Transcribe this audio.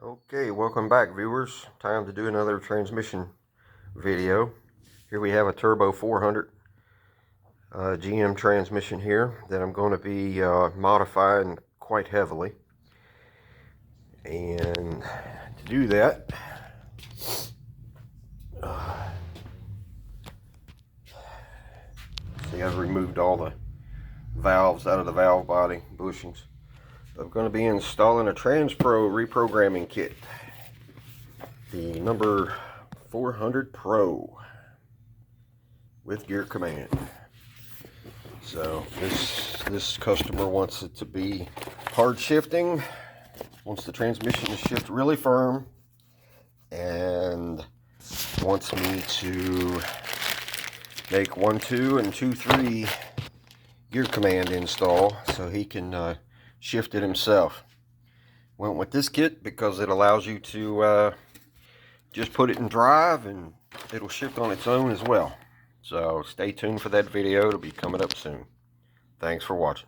Okay, welcome back, viewers. Time to do another transmission video. Here we have a Turbo 400 GM transmission here that I'm going to be modifying quite heavily. And to do that, see, I've removed all the valves out of the valve body bushings. I'm going to be installing a TransPro reprogramming kit, the number 400 Pro with gear command. So this customer wants it to be hard shifting, wants the transmission to shift really firm, and wants me to make 1, 2, and 2, 3 gear command install so he can shift it himself. Went with this kit because it allows you to just put it in drive and it'll shift on its own as well. So stay tuned for that video. It'll be coming up soon. Thanks for watching.